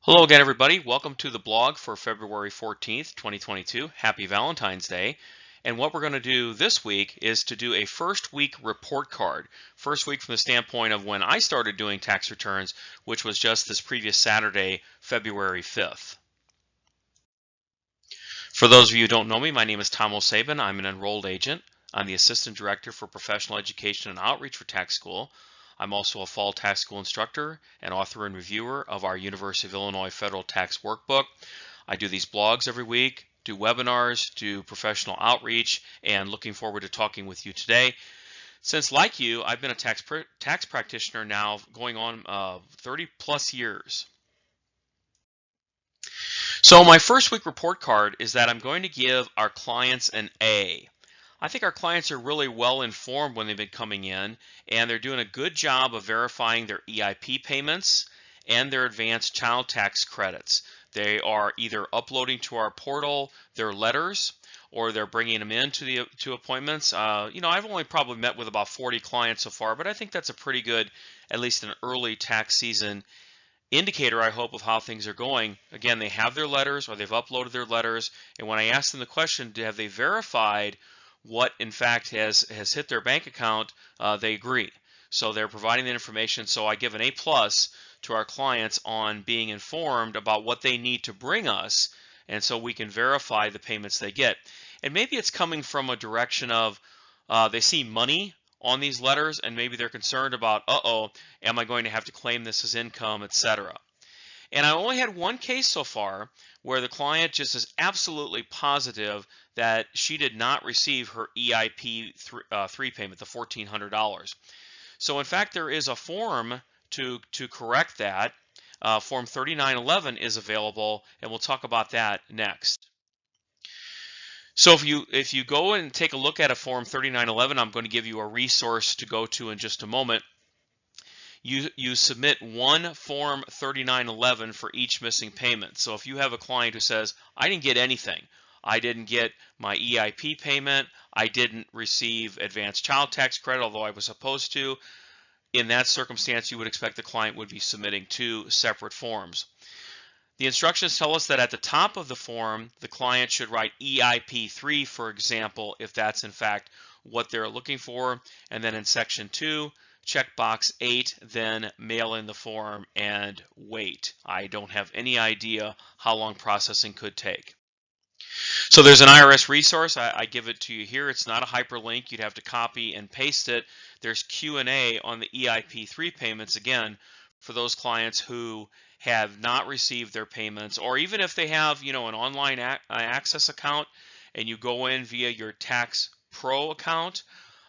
Hello again, everybody. Welcome to the blog for February 14th, 2022. Happy Valentine's Day. And what we're going to do this week is to do a first week report card. First week from the standpoint of when I started doing tax returns, which was just this previous Saturday, February 5th. For those of you who don't know me, my name is Tom O'Sabin. I'm an enrolled agent. I'm the Assistant Director for Professional Education and Outreach for Tax School. I'm also a fall tax school instructor and author and reviewer of our University of Illinois Federal Tax Workbook. I do these blogs every week, do webinars, do professional outreach, and looking forward to talking with you today. Since, like you, I've been a tax practitioner now going on 30 plus years. So my first week report card is that I'm going to give our clients an A. I think our clients are really well informed when they've been coming in, and they're doing a good job of verifying their EIP payments and their advanced child tax credits. They are either uploading to our portal their letters, or they're bringing them in to appointments. I've only probably met with about 40 clients so far, but I think that's a pretty good, at least an early tax season indicator, I hope, of how things are going. Again, they have their letters or they've uploaded their letters, and when I ask them the question, have they verified what in fact has hit their bank account, they agree. So they're providing the information. So I give an A+ to our clients on being informed about what they need to bring us, and so we can verify the payments they get. And maybe it's coming from a direction of they see money on these letters, and maybe they're concerned about, am I going to have to claim this as income, etc. And I only had one case so far where the client just is absolutely positive that she did not receive her EIP 3 payment, the $1,400. So in fact, there is a form to correct that. Form 3911 is available, and we'll talk about that next. So if you go and take a look at a Form 3911, I'm going to give you a resource to go to in just a moment. You submit one Form 3911 for each missing payment. So if you have a client who says, I didn't get anything, I didn't get my EIP payment, I didn't receive advanced child tax credit, although I was supposed to, in that circumstance, you would expect the client would be submitting two separate forms. The instructions tell us that at the top of the form, the client should write EIP 3, for example, if that's in fact what they're looking for. And then in section 2, check box 8, then mail in the form and wait. I don't have any idea how long processing could take. So there's an IRS resource. I give it to you here. It's not a hyperlink. You'd have to copy and paste it. There's Q&A on the EIP 3 payments, again, for those clients who have not received their payments, or even if they have, an online access account and you go in via your Tax Pro account.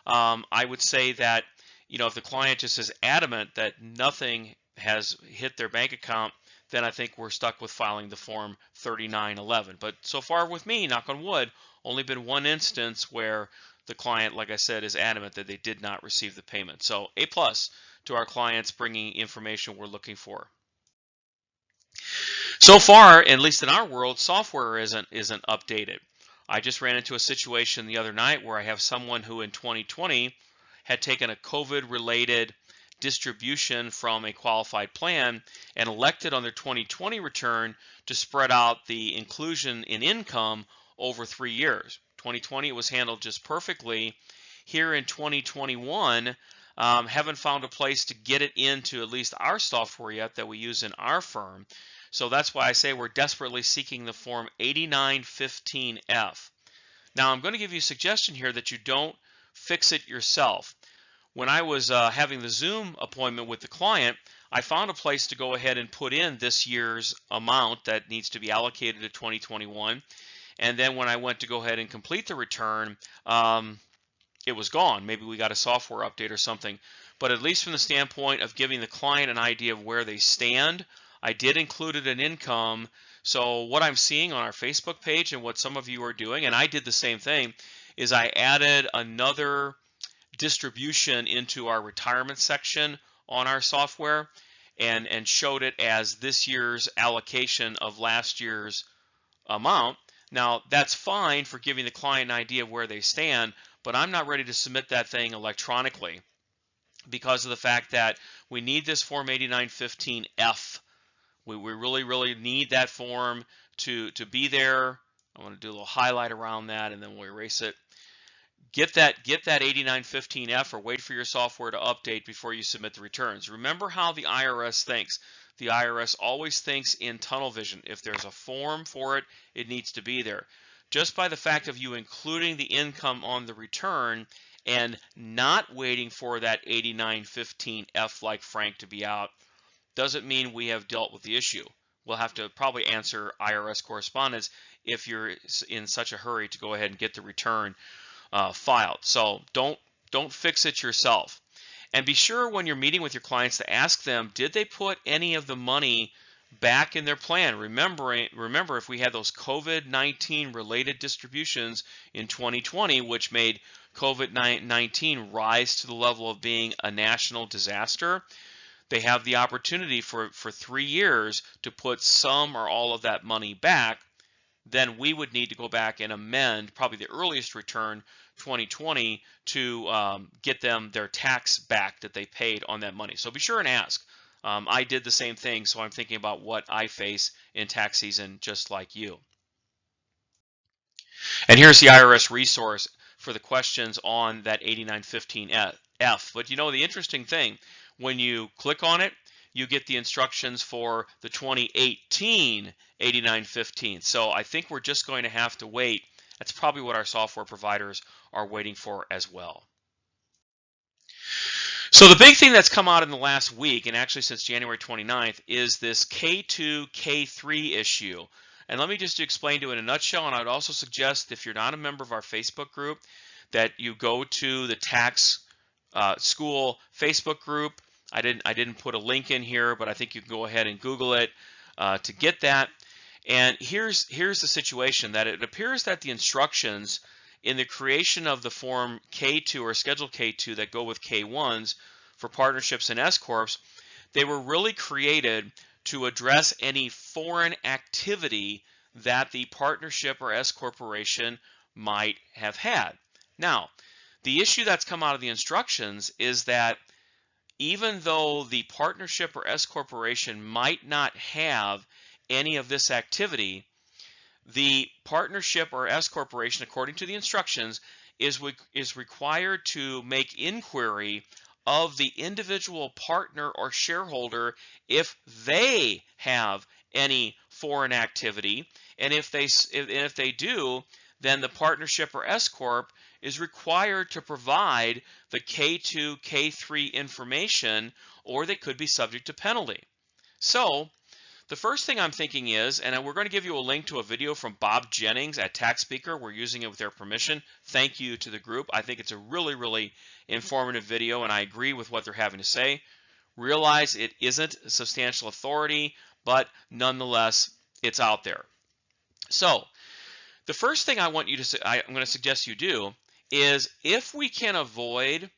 I would say that, if the client just is adamant that nothing has hit their bank account, then I think we're stuck with filing the Form 3911. But so far with me, knock on wood, only been one instance where the client, like I said, is adamant that they did not receive the payment. So A+ to our clients bringing information we're looking for. So far, at least in our world, software isn't updated. I just ran into a situation the other night where I have someone who in 2020 had taken a COVID-related distribution from a qualified plan and elected on their 2020 return to spread out the inclusion in income over 3 years. 2020 it was handled just perfectly. Here in 2021, haven't found a place to get it into at least our software yet that we use in our firm. So that's why I say we're desperately seeking the Form 8915F. Now I'm going to give you a suggestion here that you don't fix it yourself. When I was having the Zoom appointment with the client, I found a place to go ahead and put in this year's amount that needs to be allocated to 2021. And then when I went to go ahead and complete the return, it was gone. Maybe we got a software update or something. But at least from the standpoint of giving the client an idea of where they stand, I did include it in income. So what I'm seeing on our Facebook page and what some of you are doing, and I did the same thing, is I added another distribution into our retirement section on our software and showed it as this year's allocation of last year's amount. Now that's fine for giving the client an idea of where they stand, but I'm not ready to submit that thing electronically because of the fact that we need this Form 8915F We really need that form to be there. I want to do a little highlight around that, and then we'll erase it. Get that 8915F, or wait for your software to update before you submit the returns. Remember how the IRS thinks. The IRS always thinks in tunnel vision. If there's a form for it, it needs to be there. Just by the fact of you including the income on the return and not waiting for that 8915F like Frank to be out doesn't mean we have dealt with the issue. We'll have to probably answer IRS correspondence if you're in such a hurry to go ahead and get the return filed. So don't fix it yourself. And be sure when you're meeting with your clients to ask them, did they put any of the money back in their plan? Remember if we had those COVID-19 related distributions in 2020, which made COVID-19 rise to the level of being a national disaster, they have the opportunity for 3 years to put some or all of that money back. Then we would need to go back and amend probably the earliest return 2020 to get them their tax back that they paid on that money. So be sure and ask. I did the same thing, so I'm thinking about what I face in tax season just like you. And here's the IRS resource for the questions on that 8915F. But you know the interesting thing, when you click on it, you get the instructions for the 2018 8915. So I think we're just going to have to wait. That's probably what our software providers are waiting for as well. So the big thing that's come out in the last week, and actually since January 29th, is this K2, K3 issue. And let me just explain to it in a nutshell, and I'd also suggest if you're not a member of our Facebook group that you go to the tax school Facebook group. I didn't put a link in here, but I think you can go ahead and Google it to get that. And here's the situation, that it appears that the instructions in the creation of the form K2 or Schedule K2 that go with K1s for partnerships and S-corps, they were really created to address any foreign activity that the partnership or S corporation might have had. Now, the issue that's come out of the instructions is that even though the partnership or S corporation might not have any of this activity, the partnership or S corporation, according to the instructions, is required to make inquiry of the individual partner or shareholder if they have any foreign activity, and if they do, then the partnership or S corp is required to provide the K2, K3 information, or they could be subject to penalty. So the first thing I'm thinking is, and we're going to give you a link to a video from Bob Jennings at Tax Speaker. We're using it with their permission. Thank you to the group. I think it's a really informative video, and I agree with what they're having to say. Realize it isn't substantial authority, but nonetheless, it's out there. So the first thing I'm going to suggest you do is, if we can avoid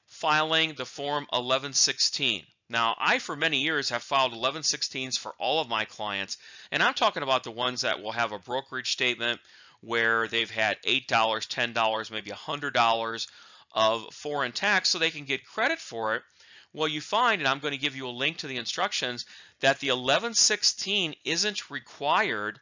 filing the form 1116. Now, I for many years have filed 1116s for all of my clients, and I'm talking about the ones that will have a brokerage statement where they've had $8, $10, maybe $100 of foreign tax so they can get credit for it. Well, you find, and I'm going to give you a link to the instructions, that the 1116 isn't required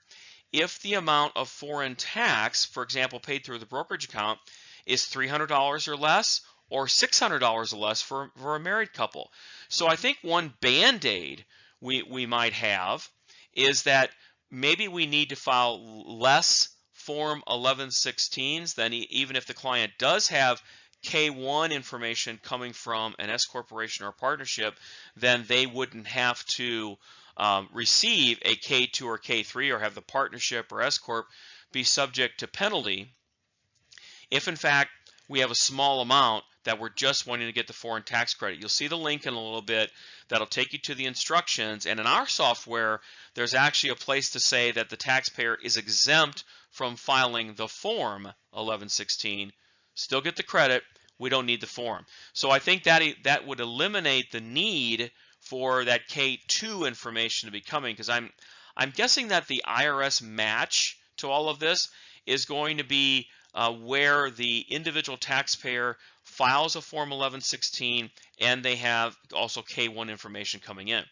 if the amount of foreign tax, for example, paid through the brokerage account, is $300 or less, or $600 or less for a married couple. So I think one band-aid we might have is that maybe we need to file less Form 1116s than even if the client does have K1 information coming from an S corporation or partnership, then they wouldn't have to receive a K2 or K3 or have the partnership or S corp be subject to penalty if in fact we have a small amount that we're just wanting to get the foreign tax credit. You'll see the link in a little bit that'll take you to the instructions, and in our software there's actually a place to say that the taxpayer is exempt from filing the form 1116. Still get the credit, we don't need the form. So I think that would eliminate the need for that K2 information to be coming, because I'm guessing that the IRS match to all of this is going to be where the individual taxpayer files a Form 1116 and they have also K1 information coming in.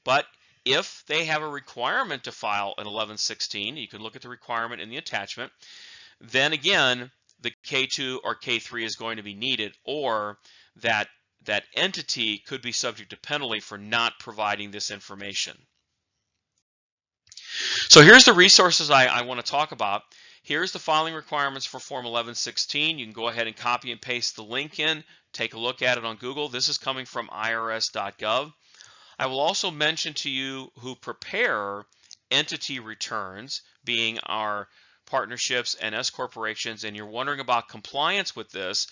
But If they have a requirement to file an 1116, you can look at the requirement in the attachment. Then again, the K2 or K3 is going to be needed, or that entity could be subject to penalty for not providing this information. So here's the resources I want to talk about. Here's the filing requirements for Form 1116. You can go ahead and copy and paste the link in, take a look at it on Google. This is coming from irs.gov. I will also mention to you who prepare entity returns, being our partnerships and S corporations, and you're wondering about compliance with this,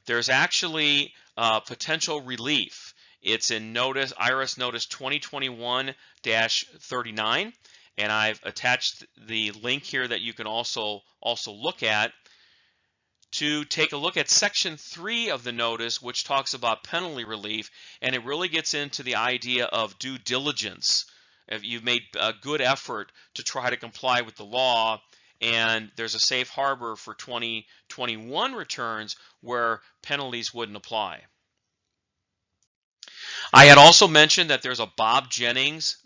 there's actually potential relief. It's in IRS Notice 2021-39, and I've attached the link here that you can also look at to take a look at Section 3 of the notice, which talks about penalty relief, and it really gets into the idea of due diligence. If you've made a good effort to try to comply with the law, and there's a safe harbor for 2021 returns where penalties wouldn't apply. I had also mentioned that there's a Bob Jennings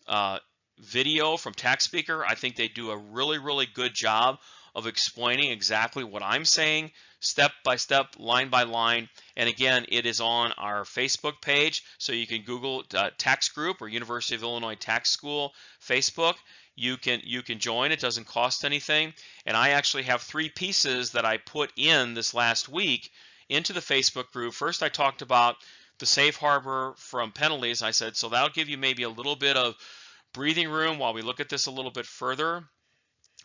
video from Tax Speaker. I think they do a really good job of explaining exactly what I'm saying, step by step, line by line. And again, it is on our Facebook page, so you can Google Tax Group or University of Illinois Tax School Facebook. You can join. It doesn't cost anything. And I actually have 3 pieces that I put in this last week into the Facebook group. First, I talked about the safe harbor from penalties. I said, so that'll give you maybe a little bit of breathing room while we look at this a little bit further.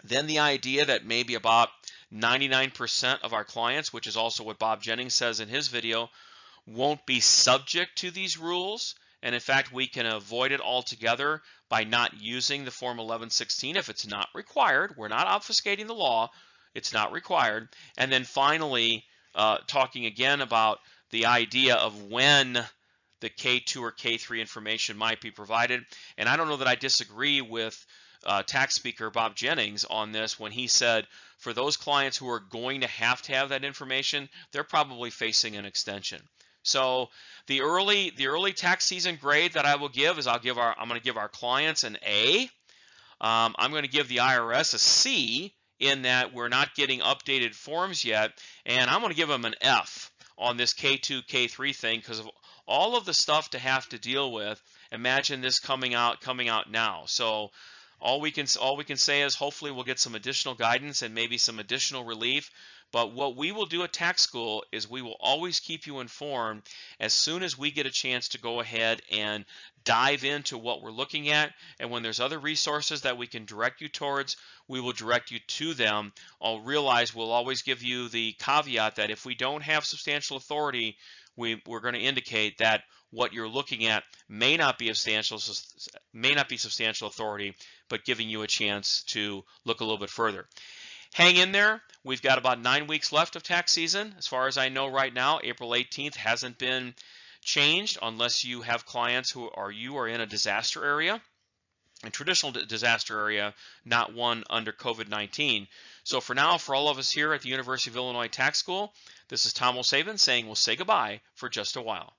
Then the idea that maybe about 99% of our clients, which is also what Bob Jennings says in his video, won't be subject to these rules. And in fact, we can avoid it altogether by not using the Form 1116 if it's not required. We're not obfuscating the law. It's not required. And then finally, talking again about the idea of when the K2 or K3 information might be provided. And I don't know that I disagree with Tax Speaker Bob Jennings on this when he said for those clients who are going to have that information, they're probably facing an extension. So the early tax season grade that I will give is I'm going to give our clients an A. I'm going to give the IRS a C in that we're not getting updated forms yet, and I'm going to give them an F on this K2, K3 thing because of all of the stuff to have to deal with. Imagine this coming out now. So all we can say is hopefully we'll get some additional guidance and maybe some additional relief. But what we will do at Tax School is we will always keep you informed as soon as we get a chance to go ahead and dive into what we're looking at. And when there's other resources that we can direct you towards, we will direct you to them. I'll realize we'll always give you the caveat that if we don't have substantial authority, we're going to indicate that what you're looking at may not be substantial authority, but giving you a chance to look a little bit further. Hang in there. We've got about 9 weeks left of tax season. As far as I know right now, April 18th hasn't been changed unless you have clients who are in a disaster area, a traditional disaster area, not one under COVID-19. So for now, for all of us here at the University of Illinois Tax School, this is Tom O'Savin saying we'll say goodbye for just a while.